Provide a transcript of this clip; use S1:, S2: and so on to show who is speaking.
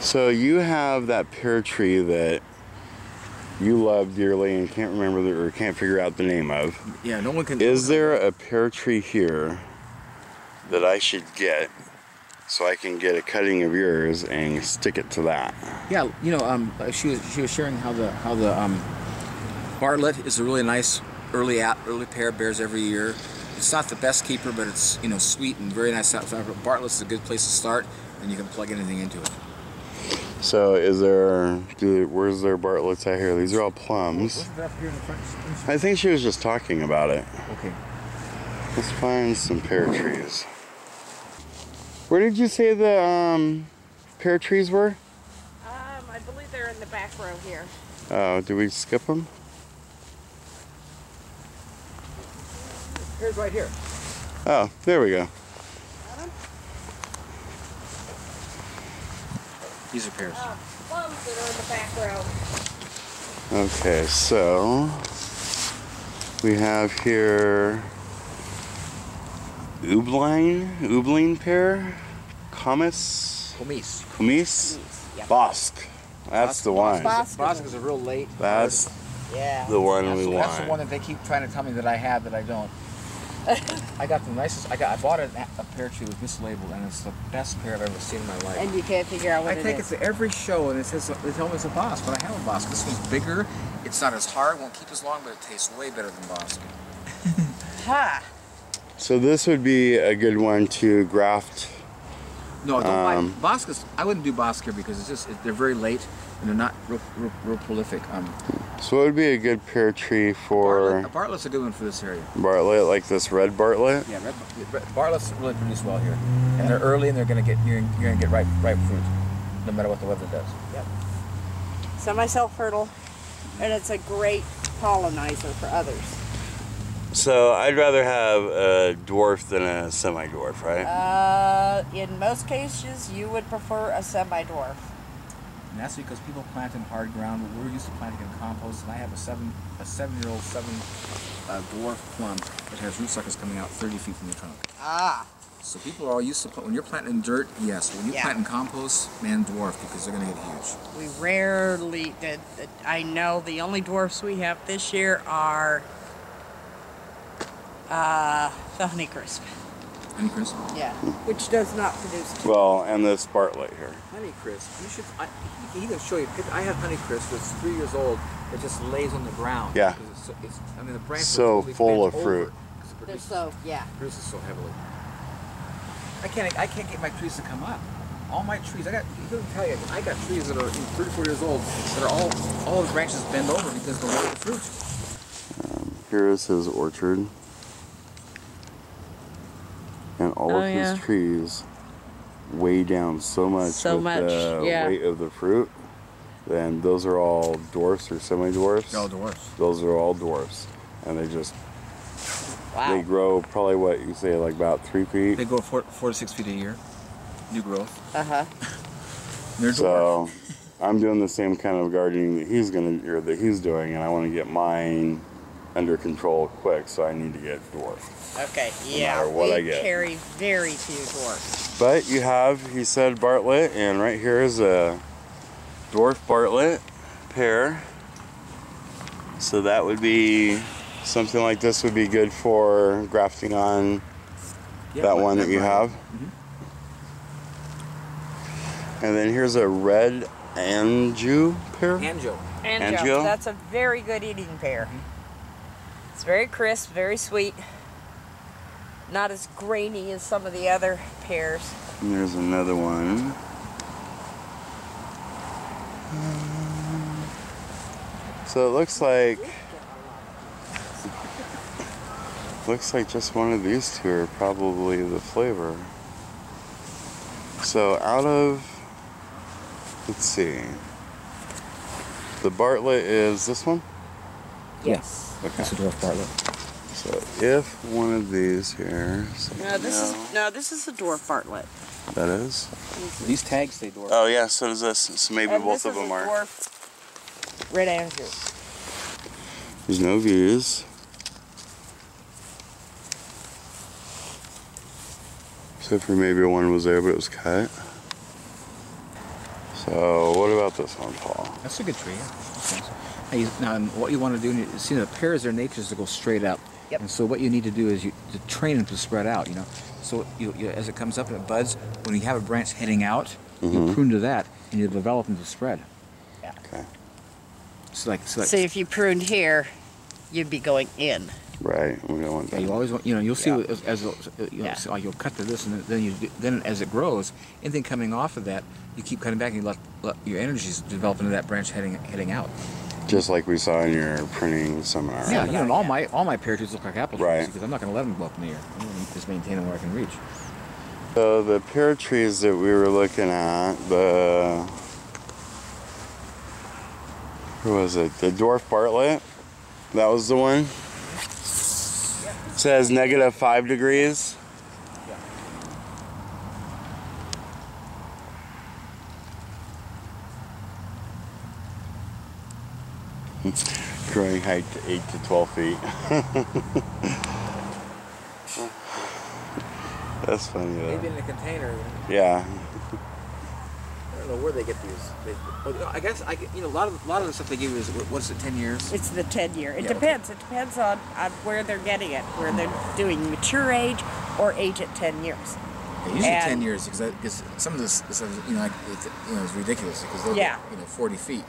S1: So you have that pear tree that you love dearly and can't remember or can't figure out the name of.
S2: Yeah, no one can.
S1: Is there a pear tree here that I should get so I can get a cutting of yours and stick it to that?
S2: Yeah, you know, she was sharing how the Bartlett is a really nice early pear, bears every year. It's not the best keeper, but it's, you know, sweet and very nice. Bartlett's a good place to start, and you can plug anything into it.
S1: So where's their Bartletts out here? These are all plums.
S2: Wasn't that up here in the front?
S1: I think she was just talking about it.
S2: Okay.
S1: Let's find some pear trees. Where did you say the pear trees were?
S3: I believe they're in the back row here.
S1: Oh, did we skip them?
S2: Here's right here.
S1: Oh, there we go.
S2: These are pears.
S3: Plums that are in the back row.
S1: Okay, so we have here Ooblein pear, Comis,
S3: Yeah.
S1: Bosque. That's the one.
S2: Bosque is a real late.
S1: That's
S3: Yeah.
S1: the one we want.
S2: That's the one that they keep trying to tell me that I have that I don't. I got the nicest. I bought a pear tree that was mislabeled, and it's the best pear I've ever seen in my life.
S3: And you can't figure out what it is.
S2: I take it to every show, and it says they tell me it's a Bosque, but I have a Bosque. This one's bigger. It's not as hard, won't keep as long, but it tastes way better than Bosque.
S3: Ha!
S1: So this would be a good one to graft.
S2: No, don't buy Bosques. I wouldn't do Bosque here because it's just they're very late and they're not real prolific.
S1: So what would be a good pear tree for?
S2: Bartlett's a good one for this area.
S1: Bartlett, like this red Bartlett.
S2: Yeah, Bartlett's really produce well here, and they're early, and you're gonna get ripe fruit, no matter what the weather does.
S3: Yep. Semi-self-fertile, and it's a great pollinizer for others.
S1: So I'd rather have a dwarf than a semi-dwarf, right?
S3: In most cases, you would prefer a semi-dwarf.
S2: And that's because people plant in hard ground. We're used to planting in compost, and I have a 7-year-old dwarf plum that has root suckers coming out 30 feet from the trunk.
S3: Ah.
S2: So people are all used to when you're planting in dirt, yes. When you plant in compost, man, dwarf, because they're going to get huge.
S3: We rarely did. I know the only dwarfs we have this year are the Honeycrisp.
S2: Honeycrisp?
S3: Yeah, which does not produce too
S1: Well, and this Bartlett here.
S2: Honeycrisp. You should. He can show you. I have Honeycrisp that's 3 years old. It just lays on the ground.
S1: Yeah.
S2: It's I mean, the branch
S1: So full of fruit.
S3: They're so, yeah.
S2: Produces so heavily. I can't get my trees to come up. All my trees, I got trees that are 34 years old that are all the branches bend over because they're loaded with fruit.
S1: Here is his orchard. And all of his trees weigh down so much with the weight of the fruit. Then those are all dwarfs or semi-dwarfs.
S2: They're all dwarfs.
S1: Those are all dwarfs. And they just, they grow probably what you say, like about 3 feet.
S2: They grow 4 to 6 feet a year. New growth.
S3: Uh-huh.
S2: They're dwarf.
S1: So I'm doing the same kind of gardening that he's doing, and I want to get mine under control quick, so I need to get dwarf.
S3: Okay,
S1: No matter what I get.
S3: carry very few dwarfs.
S1: But you have, he said, Bartlett, and right here is a dwarf Bartlett pear. So that would be, something like this would be good for grafting on that one that you have.
S2: Mm-hmm.
S1: And then here's a red Anjou pear.
S2: Anjou.
S1: Anjou?
S3: That's a very good eating pear. It's very crisp, very sweet. Not as grainy as some of the other pears.
S1: And there's another one. So it looks like just one of these two are probably the flavor. So out of, let's see, the Bartlett is this one?
S3: Yes.
S1: Okay.
S2: That's a dwarf Bartlett.
S1: So if one of these here,
S3: This is a dwarf Bartlett.
S1: that is.
S2: These tags say dwarf.
S1: Oh yeah, so does this. So maybe
S3: And
S1: both
S3: this
S1: of them
S3: is a
S1: are.
S3: dwarf red Anjou.
S1: There's no views. Except for maybe one was there, but it was cut. So what about this one, Paul?
S2: That's a good tree. Yeah. Now, what you want to do, you see, the pears, their nature is to go straight up.
S3: Yep.
S2: And so what you need to do is to train them to spread out. So as it comes up and it buds, when you have a branch heading out, you prune to that, and you develop them to spread.
S3: Yeah.
S1: Okay.
S2: So
S3: See, if you pruned here, you'd be going in.
S1: Right. We don't want
S2: yeah,
S1: that.
S2: you always want, you'll see
S3: Yeah.
S2: as so you'll cut to this, and then as it grows, anything coming off of that, you keep cutting back, and you let your energies develop into that branch heading out.
S1: Just like we saw in your printing seminar.
S2: Yeah,
S1: Right?
S2: and all my pear trees look like apple trees,
S1: Right.
S2: because I'm not going to let them go up in the air. I'm going to just maintain them where I can reach.
S1: So the pear trees that we were looking at, who was it? The dwarf Bartlett. That was the one. It says -5 degrees. Growing height to 8 to 12 feet. That's funny though.
S2: Maybe in a container.
S1: Yeah.
S2: I don't know where they get these. I guess a lot of the stuff they give you is, what's it, 10 years?
S3: It's the 10-year. It
S2: Yeah,
S3: depends. It depends on where they're getting it, where they're doing mature age or age at 10 years.
S2: Yeah, usually
S3: And-
S2: 10 years, because some of this it's ridiculous, because they'll
S3: Yeah.
S2: get 40 feet.